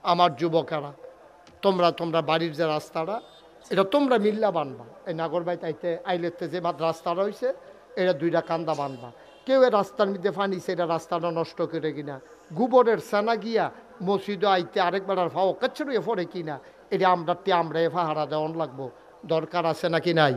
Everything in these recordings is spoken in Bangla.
আমার যুবকেরা, তোমরা তোমরা বাড়ির যে রাস্তাটা এটা তোমরা মিল্লা বানবা। এই নাগরবাড়িতে আইলেতে যে রাস্তাটা হয়েছে এটা দুইটা কান্দা বানবা। কেউ এই রাস্তার মধ্যে ফানিছে এটা রাস্তাটা নষ্ট করে কিনা, গোবরের সেনা গিয়া মসজিদে আইতে আরেকবার আর ফাও কাচ্ছড়িয়ে পড়ে কিনা, এটা আমরা এ ফাহারা দেওয়ান লাগবো। দরকার আছে নাকি নাই?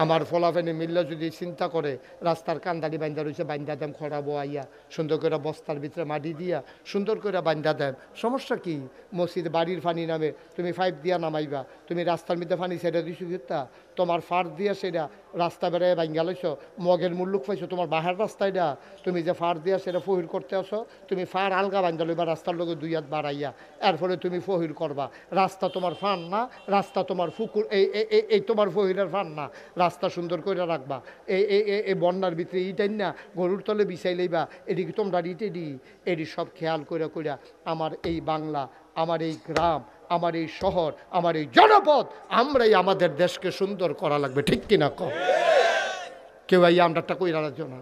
আমার ফলাফেনে মিল্লা যদি চিন্তা করে রাস্তার কান্দারি বান্ধা রয়েছে, বান্ধা দেম খরাবো আইয়া সুন্দর করে বস্তার ভিতরে মাটি দিয়া সুন্দর করে বান্ধা দেম, সমস্যা কি? মসজিদ বাড়ির ফানি নামে তুমি পাইপ দিয়া নামাইবা, তুমি রাস্তার মধ্যে ফানি সেটা দিছো কিতা, তোমার ফার দিয়া সেটা রাস্তা বেড়ায় বাঙ্গা লইছ, মগের মূল্যক পাইছো তোমার বাহার রাস্তায়টা, তুমি যে ফার দিয়া সেটা ফহির করতে আসো, তুমি ফার আলগা বান্ধা লইবা রাস্তার লোকে দুই হাত বাড়াইয়া, এরপরে তুমি ফহির করবা। রাস্তা তোমার ফান না, রাস্তা তোমার ফুকুর, এই তোমার ফহিরের ফান না, রাস্তা সুন্দর করে রাখবা। এই বন্যার ভিতরে ইটাই না গরুর তলে বিছাই লইবা, এটি কি তোমরা ইটেডি? এটি সব খেয়াল করে কইরা আমার এই বাংলা, আমার এই গ্রাম, আমার এই শহর, আমার এই জনপদ, আমরাই আমাদের দেশকে সুন্দর করা লাগবে, ঠিক কিনা কম? কেউ এই আমরাটা কইরা রাখছো না,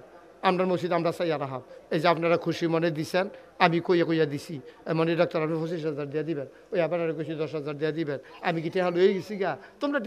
আমরা মসজিদ আমরা চাইয়া রাখাব। এই যে আপনারা খুশি মনে দিছেন, আমি কইয়া দিছি, মনে ডাক্তার আপনি 25,000 দিয়ে দিবেন, ওই আপনারা কইছি 10,000 দিয়ে দিবেন, আমি কি টেহা লয়ে গেছি গা, তোমরা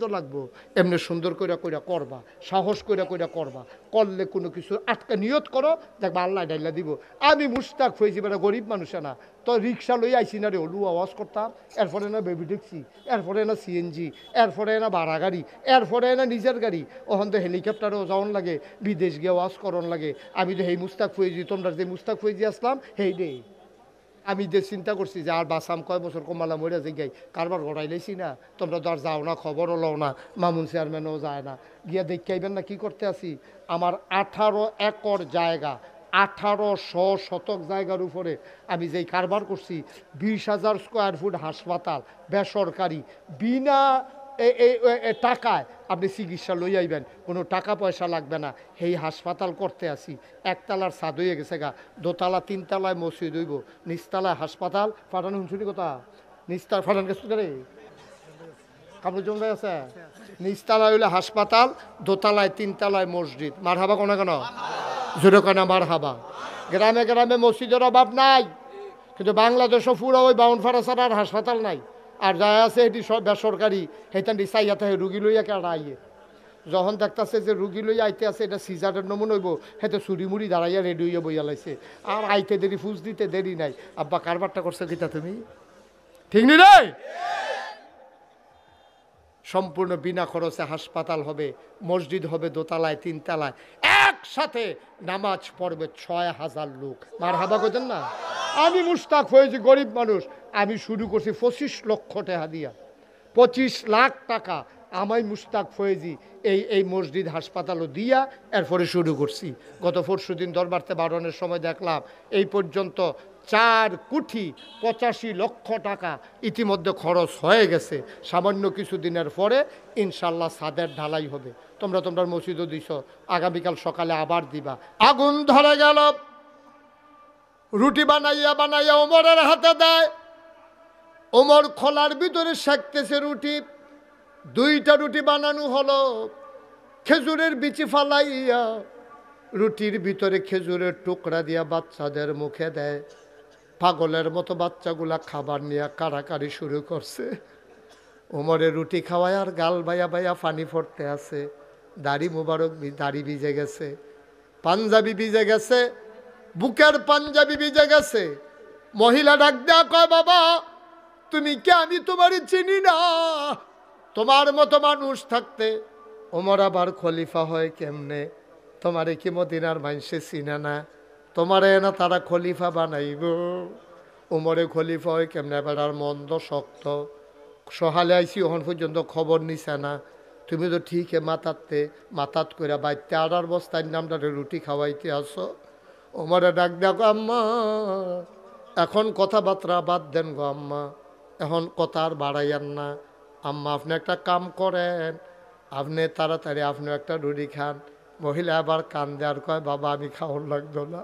তো লাগবো। এমনি সুন্দর কইরা করবা, সাহস কইরা করবা, করলে কোনো কিছু আটকা নিয়ত করো, দেখবা আল্লাহ ডাইলা দিব। আমি মুস্তাক হয়েছি, বেটা গরিব মানুষ না, তো রিক্সা লই আইসি না রে, হলু আওয়াজ করতাম, এরপরে না বেবি ট্যাক্সি, এরপরে না সিএনজি, এরপরে না ভাড়া গাড়ি, এরপরে না নিজের গাড়ি, ওখান তো হেলিকপ্টারও যাওয়ান লাগে, বিদেশ গিয়ে ওয়াজ করন লাগে। আমি তো সেই মুস্তাক ফৈজি, তোমরা যে মুস্তাক ফৈজি আসলাম সেই ডে আমি যে চিন্তা করছি যে আর বাসাম কয় বছর কমালা মরে যে গাই কারবার গড়াই লাইছি না, তোমরা তো আর যাও না, খবরও লও না, মামুন চেয়ারম্যানও যায় না, গিয়া দেখাইবেন না কি করতে আসি। আমার 18 একর জায়গা, 1800 শতক জায়গার উপরে আমি যেই কারবার করছি, 20,000 স্কোয়ার ফুট হাসপাতাল বেসরকারি, বিনা টাকায় আপনি চিকিৎসা লই আইবেন, কোনো টাকা পয়সা লাগবে না, সেই হাসপাতাল করতে আসি। একতলার ছাদ হয়ে গেছে গা, দোতলা 3তলায় মসজিদ হইব, নিচতলায় হাসপাতাল। ফাটানো শুনছি কথা, নিচতলা ফাটান গেছে রে কাপড় জমে আছে, নিচতলায় হইলে হাসপাতাল, দোতলায় 3তলায় মসজিদ। মার হাবা কোনো কেন জোরে কেনা মার হাবা। গ্রামে গ্রামে মসজিদের অভাব নাই, কিন্তু বাংলাদেশও পুরো ওই বাউনফাড়া ছাড়া আর হাসপাতাল নাই। আর যা আছে এটি সব বেসরকারি, সেইখান চাইয়া থাকে রুগী লইয়া কেন আইয়ে, যখন দেখতেছে যে রুগী লইয়া আইতে আছে এটা সিজারের নমুন হইব, হেতে চুরি মুড়ি দাঁড়াইয়া রেডি হইয়া বইয়া লাইছে, আর আইতে দেরি ফুস দিতে দেরি নাই। আব্বা কারবারটা করছে কিতা তুমি, ঠিক নি রে? সম্পূর্ণ বিনা খরচে হাসপাতাল হবে, মসজিদ হবে দোতলায় 3তলায়, একসাথে নামাজ পড়বে 6,000 লোক। মার হাবা করতেন না? আমি মুস্তাক হয়েছি, গরিব মানুষ, আমি শুরু করছি 25 লক্ষ টাকা দিয়া, 25 লাখ টাকা আমায় মুস্তাক ফয়েজি এই মসজিদ হাসপাতালও দিয়া এরপরে শুরু করছি। গত পরশুদিন দরবারতে বারণের সময় দেখলাম এই পর্যন্ত 4,85,00,000 টাকা ইতিমধ্যে খরচ হয়ে গেছে। সামান্য কিছু দিনের পরে ইনশাল্লাহ ছাদের ঢালাই হবে। তোমরা মসজিদও দিছ, আগামীকাল সকালে আবার দিবা। আগুন ধরে গেল, রুটি বানাইয়া ওমরের হাতে দেয়, ওমর খোলার ভিতরে সেঁকতেছে রুটি। 2টা রুটি বানানো হলো, খেজুরের বিচি ফালাইয়া রুটির ভিতরে খেজুরের টুকরা দিয়া বাচ্চাদের মুখে দেয়। পাগলের মতো বাচ্চাগুলা খাবার নিয়ে কাড়াকাড়ি শুরু করছে। ওমরের রুটি খাওয়ায় আর গাল বাইয়া বাইয়া পানি পড়তে আছে, দাড়ি মুবারক দাড়ি ভিজে গেছে, পাঞ্জাবি ভিজে গেছে, বুকের পাঞ্জাবি ভিজে গেছে। মহিলা ডাক দেয়া কয়, বাবা তুমি কে? আমি তোমারই চিনি না, তোমার মতো মানুষ থাকতে ওমর আবার খলিফা হয় কেমনে? তোমারে কি মদিনার মানুষে চিনে না? তোমারে না তারা খলিফা বানাইব, ওমরে খলিফা হয় কেমনে? এবার আর মন্দ শক্ত, সহালে আইসি ওখান পর্যন্ত খবর নিছে না, তুমি তো ঠিক মাতাত করে বাইতে 18 বস্তার নামটা রুটি খাওয়াইতে আসো। ওমরে ডাক দেখো, আম্মা এখন কথাবার্তা বাদ দেন গো আম্মা, এখন কথা আর বাড়াইয়ান না। আম্মা আপনি একটা কাম করেন, আপনি তাড়াতাড়ি আপনি একটা রুটি খান। মহিলা আবার কান্দে আর কয়, বাবা আমি খাওয়ার লাগতো না,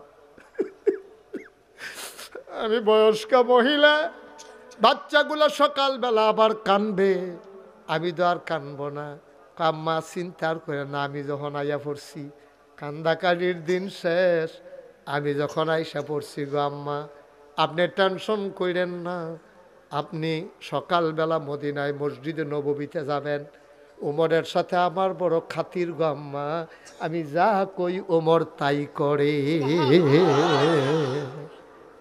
আমি বয়স্ক মহিলা, বাচ্চাগুলো সকালবেলা আবার কানবে, আমি তো আর কানবো না। আম্মা চিন্তার করে না, আমি যখন আইয়া পড়ছি, কান্দাকাটির দিন শেষ, আমি যখন আইসা পড়ছি গো আম্মা, আপনি টেনশন করেন না, আপনি সকালবেলা মদিনায় মসজিদে নববীতে যাবেন। ওমরের সাথে আমার বড় খাতির গো আম্মা, আমি যা কই ওমর তাই করে।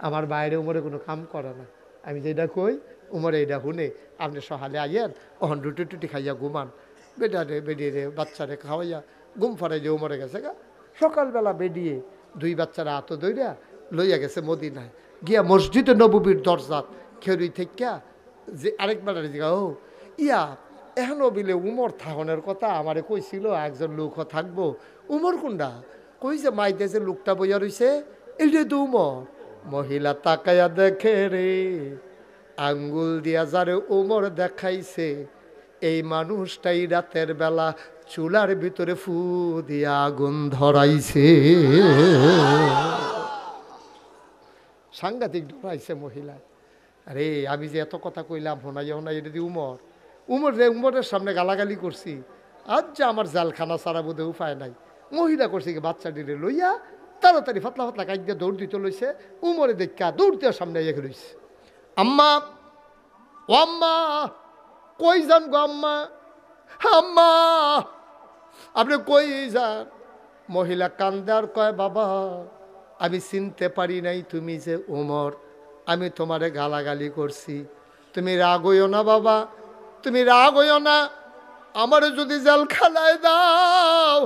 আমার বাইরে ওমরে কোনো কাম করে না, আমি যেটা কই ওমরে এইটা শুনে। আপনি সকালে আইয়েন, ওহন রুটি টুটি খাইয়া ঘুমান, বেটারে বেরিয়ে রে বাচ্চারে খাওয়াইয়া ঘুম ফাড়াই যে ওমরে গেছে গা। সকালবেলা বেরিয়ে দুই বাচ্চারা হাত ধইরা লইয়া গেছে মদিনায়, গিয়া মসজিদে নববীর দরজাত খেরুই থেকে যে আরেক বেটারে জিগা, ও ইয়া এখনো বিলে উমর থাহনের কথা আমারে কইছিল, একজন লোক থাকবো। উমর কোনটা? কই যে মাইতে যে লোকটা বইয়া রইছে, এইটা তো উমর। মহিলা তাকাইয়া দেখে রে, আঙ্গুল দিয়া যারে উমর দেখাইছে, এই মানুষটাই রাতের বেলা চুলার ভিতরে ফু দিয়া আগুন ধরাইছে। সাংঘাতিক ধরাইছে মহিলা। আরে আমি যে এত কথা কইলাম হোনাইয়া হোনাই, এটা দিয়ে উমর। উমরের সামনে গালাগালি করছি, আজ যে আমার জালখানা সারা বোধে উপায় নাই। মহিলা করছে কি বাচ্চাটিরে লইয়া তাড়াতাড়ি ফাতলা ফাতলা কাজ দিয়ে দৌড় দিতে লইছে। উমরে দেখা দৌড় দেওয়ার সামনে এগিয়ে রইছে। আম্মা, ও আম্মা, কই যান গো আম্মা? আম্মা আপনি কই যান? মহিলা কান্দে আর কয়, বাবা আমি চিনতে পারি নাই তুমি যে উমর, আমি তোমারে গালাগালি করছি, তুমি রাগ হইও না বাবা, তুমি রাগ হইও না। আমারে যদি জেলখানায় দাও,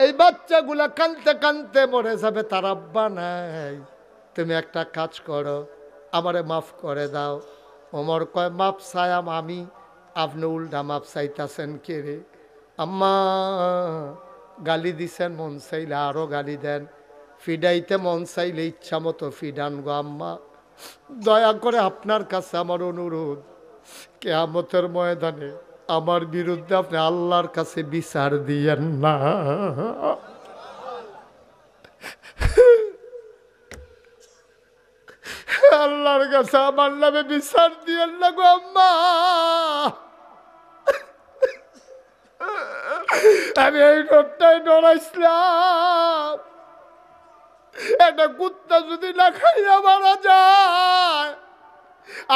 এই বাচ্চাগুলা কানতে কানতে মরে যাবে, তার আব্বা নাই। তুমি একটা কাজ করো, আমারে মাফ করে দাও। ওমর কয়, মাপ চাইম আমি, আপনি উল্টা মাপ চাইতেছেন কে রে? আম্মা গালি দিছেন, মন চাইলে আরো গালি দেন, ফিডাইতে মন চাইলে ইচ্ছা মতো ফিডান গো আম্মা। দয়া করে আপনার কাছে আমার অনুরোধ, কিয়ামতের ময়দানে আমার বিরুদ্ধে আপনি আল্লাহর কাছে বিচার দিয়েন না। আল্লাহর কাছে আমার নামে বিচার দিয়েন না গো আম্মা। আমি এই ডরটাই ডরাইছিলাম, একটা কুত্তা যদি না খাইয়া মারা যায়,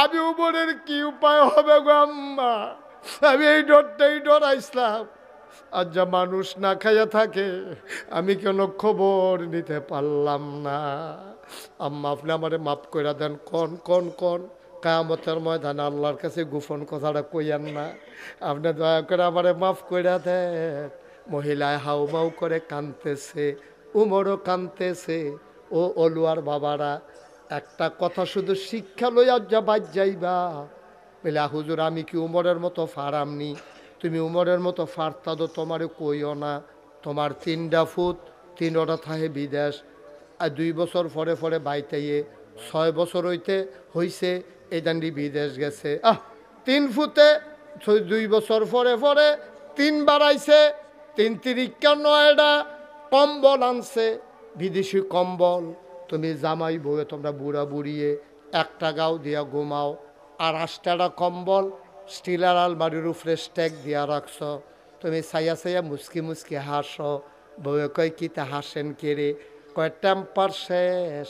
আমি উপরের কি উপায় হবে গো আম্মা? আমি এই ডরটাই ডরাইছিলাম। আর যা মানুষ না খাইয়া থাকে, আমি কেন খবর নিতে পারলাম না। আম্মা আপনি আমারে মাফ করে দেন। কন কন কন কিয়ামতের ময়দানে আল্লাহর কাছে গোপন কথাটা কইয়েন না, আপনি দয়া করে আমারে মাফ করে দেন। মহিলায় হাউমাউ করে কাঁদতেছে, উমরও কাঁদতেছে। ও অলুয়ার বাবারা, একটা কথা শুধু শিক্ষা লইয়া যা বাদ যাইবা, বলে হুজুর আমি কি উমরের মতো ফারামনি? তুমি উমরের মতো ফারতা দো, তোমারে কইও না। তোমার 3টা ফুট 3টা থাহে বিদেশ, আর 2 বছর পরে পরে বাইতাইয়ে 6 বছর হইছে এই দান্ডি বিদেশ গেছে। 3 ফুটে 2 বছর পরে পরে 3 বাড়াইছে, 3 তিরিকা 9টা কম্বল আনছে, বিদেশি কম্বল। তুমি জামাই বউয়ে তোমরা বুড়া বুড়িয়ে একটা গাও দিয়া ঘুমাও, আর 8টা কম্বল স্টিলার আলমারির উপরে স্ট্যাক দিয়া রাখছ। তুমি চাইয়া চাইয়া মুসকি মুসকি হাসো। বউয়ে কয়, কি তা হাসেন কেড়ে? কয়, টেম্পার শেষ,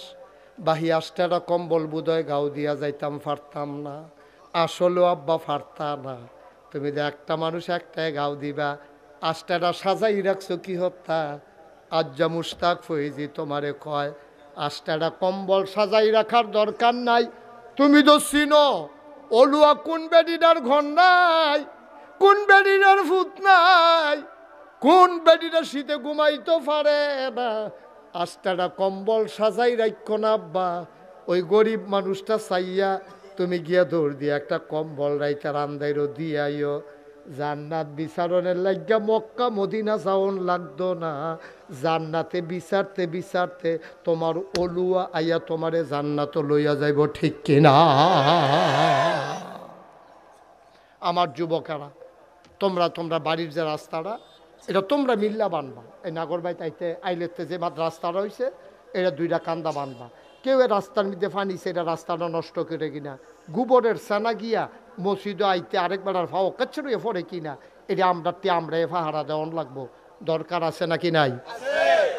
বাহি 8টা কম্বল বুধয় গাও দিয়া যাইতাম, পারতাম না। আসলেও আব্বা পারতা না, তুমি যে একটা মানুষ একটাই গাও দিবা, 8টা সাজাই রাখছো কি হত্যা? আজ্জা মুস্তাক ফৈজি তোমারে কয়, 8টা কম্বল সাজাই রাখার দরকার নাই। তুমি তো চিনো অলুয়া কোন বেডিটার ঘর নাই, কোন বেডিটার ফুট নাই, কোন বেডিটা শীতে ঘুমাইতে পারে না। 8টা কম্বল সাজাই রাখো না আব্বা। ওই গরিব মানুষটা চাইয়া তুমি গিয়া দৌড় দিয়ে একটা কম্বল রাইতা রান্দাইরও দিয়ে আইও। জান্নাত বিচারণের লাগিয়া মক্কা মদিনা যাওন লাগতো না, জান্নাতে বিচারতে বিচারতে তোমার অলুয়া আইয়া তোমারে জান্নাত লইয়া যাইব, ঠিক কিনা? আমার যুবকেরা, তোমরা বাড়ির যে রাস্তাটা, এটা তোমরা মিল্লা বানবা। এই নাগরবাই তাইতে আইলেতে যে মাত্র রাস্তাটা হয়েছে, এটা 2টা কান্দা বানবা। কেউ রাস্তার মধ্যে ফানিছে, এটা রাস্তাটা নষ্ট করে কিনা, গোবরের সেনা গিয়া মসজিদে আইতে আরেকবার আর ফাও কাছে পড়ে কিনা, এটা আমরা এ পাহারা দেওয়ান লাগবো। দরকার আছে নাকি নাই?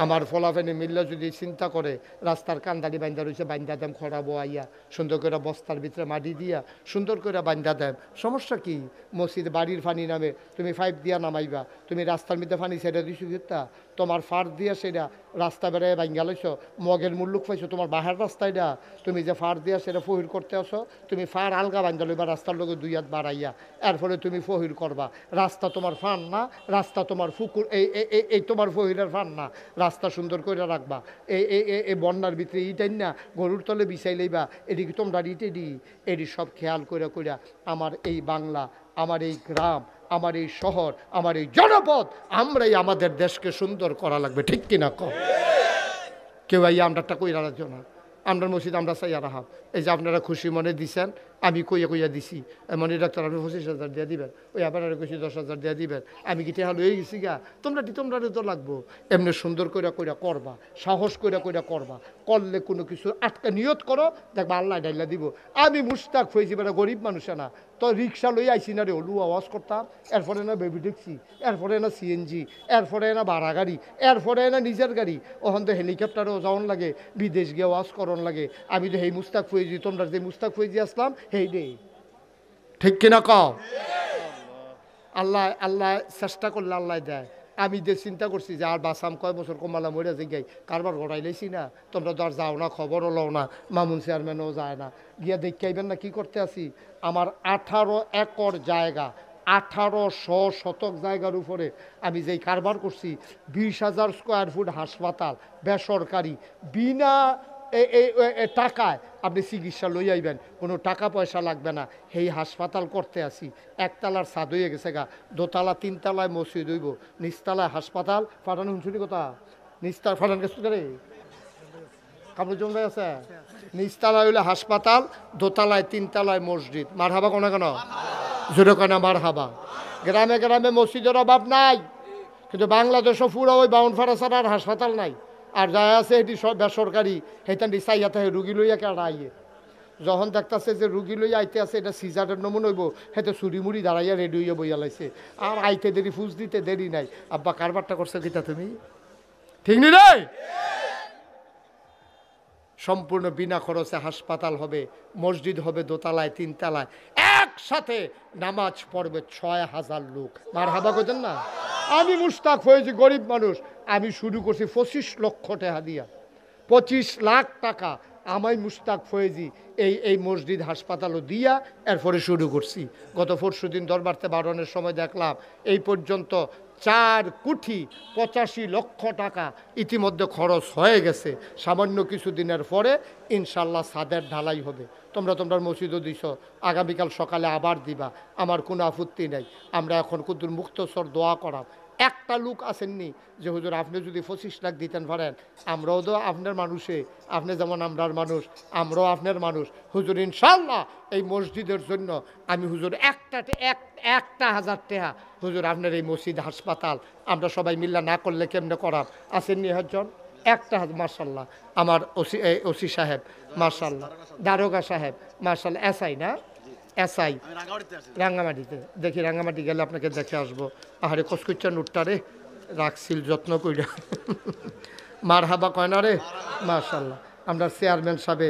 আমার ফলাফেনে মিল্লা যদি চিন্তা করে রাস্তার কান্দারি বাইন্দা রয়েছে বাইন্দা দেম খরাবো আইয়া সুন্দর করে বস্তার ভিতরে মাটি দিয়া সুন্দর করে বাইন্দা দেম সমস্যা কি মসজিদ বাড়ির ফানি নামে তুমি পাইপ দিয়া নামাইবা তুমি রাস্তার মধ্যে ফানি সেটা দিছো কিতা তোমার ফার দিয়া সেটা রাস্তা বেড়ায় বাইঙ্গা লইছ মগের মুল্লুক পাইছো তোমার বাহার রাস্তায়টা তুমি যে ফার দিয়া সেটা ফহির করতে আসো তুমি ফার আলগা বাইন্দা লইবা রাস্তার লোকে দুই হাত বাড়াইয়া এর ফলে তুমি ফহির করবা রাস্তা তোমার ফান না রাস্তা তোমার ফুকুর এই তোমার ফহিরের ফান না রাস্তা সুন্দর করে রাখবা এই বন্যার ভিতরে ইটাই না গরুর তলে বিছাই লইবা এদিকে তোমরা ইটেডি এটি সব খেয়াল করে কইরা আমার এই বাংলা আমার এই গ্রাম আমার এই শহর আমার এই জনপদ আমরাই আমাদের দেশকে সুন্দর করা লাগবে ঠিক কিনা কম কেউ এই আমরাটা কইরা রাখছো না আমরা মসজিদ আমরা চাইয়া রাহাব এই যে আপনারা খুশি মনে দিছেন আমি কইয়া দিছি মনে ডাক্তার আপনি 25,000 দিয়ে দিবেন ওই আবার আরো কইছি 10,000 দিয়ে দিবেন আমি কি টেহা লয়ে গেছি গা তোমরা তো লাগবো এমনি সুন্দর কইরা করবা সাহস কইরা করবা করলে কোনো কিছু আটকা নিয়ত করো দেখবা আল্লাহ ডাইলা দিব আমি মুস্তাক হয়েছি বেটা গরিব মানুষ না তো রিক্সা লই আইসি না রে হলু আওয়াজ করতাম এরপরে না বেবি ট্যাক্সি এরপরে না সিএনজি এরপরে না ভাড়া গাড়ি এরপরে না নিজের গাড়ি ওখান তো হেলিকপ্টারও যাওয়ান লাগে বিদেশ গিয়ে ওয়াজ করন লাগে আমি তো হেই মুস্তাক ফয়েজি তোমরা যে মুস্তাক ফয়েজি আসলাম হেই রে ঠিক কিনা কও আল্লাহ চেষ্টা করলে আল্লাহ দেয় আমি যে চিন্তা করছি যে আর বাসাম কয় বছর কমালা মরে যে গাই কারবার গড়াই লাইছি না তোমরা তো আর যাও না খবরও লও না মামুন চেয়ারম্যানও যায় না গিয়া দেখাইবেন না কি করতে আসি আমার 18 একর জায়গা 1800 শতক জায়গার উপরে আমি যেই কারবার করছি 20,000 স্কোয়ার ফুট হাসপাতাল বেসরকারি বিনা টাকায় আপনি চিকিৎসা লই আইবেন কোনো টাকা পয়সা লাগবে না সেই হাসপাতাল করতে আসি একতলার ছাদ হয়ে গেছে গা দোতলা 3তলায় মসজিদ হইব নিচতলায় হাসপাতাল ফাটানো শুনি কথা নিচতলা ফাটান গেছে রে কাপড় জমে আছে নিচতলায় হইলে হাসপাতাল দোতলায় 3তলায় মসজিদ মার হাবা কোনো কেন জোরে কেনা মার হাবা গ্রামে গ্রামে মসজিদের অভাব নাই কিন্তু বাংলাদেশও পুরো ওই বাউনফাড়া ছাড়া আর হাসপাতাল নাই আর যা আছে এটি সব বেসরকারি সেইখান চাইয়া থাকে রুগী লইয়া কেন আইয়ে যখন দেখতেছে যে রুগী লইয়া আইতে আছে এটা সিজারের নমুন হইব সেটা চুরি মুড়ি দাঁড়াইয়া রেডি হইয়া বইয়া লাইছে আর আইতে দেরি ফুজ দিতে দেরি নাই আব্বা কারবারটা করছে কিতা তুমি ঠিক নি রে সম্পূর্ণ বিনা খরচে হাসপাতাল হবে মসজিদ হবে দোতলায় 3তলায় একসাথে নামাজ পড়বে 6,000 লোক মার হাবা করতেন না আমি মুস্তাক হয়েছি গরিব মানুষ আমি শুরু করছি 25 লক্ষ টাকা দিয়া 25 লাখ টাকা আমায় মুস্তাক ফয়েজি এই মসজিদ হাসপাতালও দিয়া এরপরে শুরু করছি গত পরশুদিন দরবারতে বারণের সময় দেখলাম এই পর্যন্ত 4,85,00,000 টাকা ইতিমধ্যে খরচ হয়ে গেছে সামান্য কিছু দিনের পরে ইনশাল্লাহ ছাদের ঢালাই হবে তোমরা মসজিদও দিছ আগামীকাল সকালে আবার দিবা আমার কোনো আপত্তি নেই আমরা এখন কুদ্দুর মুক্তসর দোয়া করাম একটা লোক আসেননি যে হুজুর আপনি যদি 25 লাখ দিতেন পারেন আমরাও তো আপনার মানুষে আপনি যেমন আমরার মানুষ আমরাও আপনার মানুষ হুজুর ইনশাল্লাহ এই মসজিদের জন্য আমি হুজুর একটা হাজার টাকা হুজুর আপনার এই মসজিদ হাসপাতাল আমরা সবাই মিল্লা না করলে কেমনে করাম আসেননি একজন একটা মার্শাল্লাহ আমার ওসি সাহেব মার্শাল্লাহ দারোগা সাহেব মার্শাল্লাহ এসআই না এসআই রাঙ্গামাটিতে দেখি রাঙ্গামাটি গেলে আপনাকে দেখে আসবো আহারে কসকচ্চা নোটটা রে রাখছিল যত্ন কইরা মার হাবা কয় না রে মার্শাল্লাহ আমরা চেয়ারম্যান সাহেবে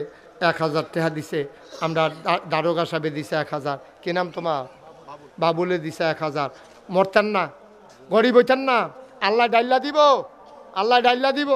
1,000 টাকা দিছে আমরা দারোগা সাহেবে দিছে 1,000 কি নাম তোমার বাবুলে দিছে 1,000 মরতেন না গরিব হইতেন না আল্লাহ ডাইল্লা দিব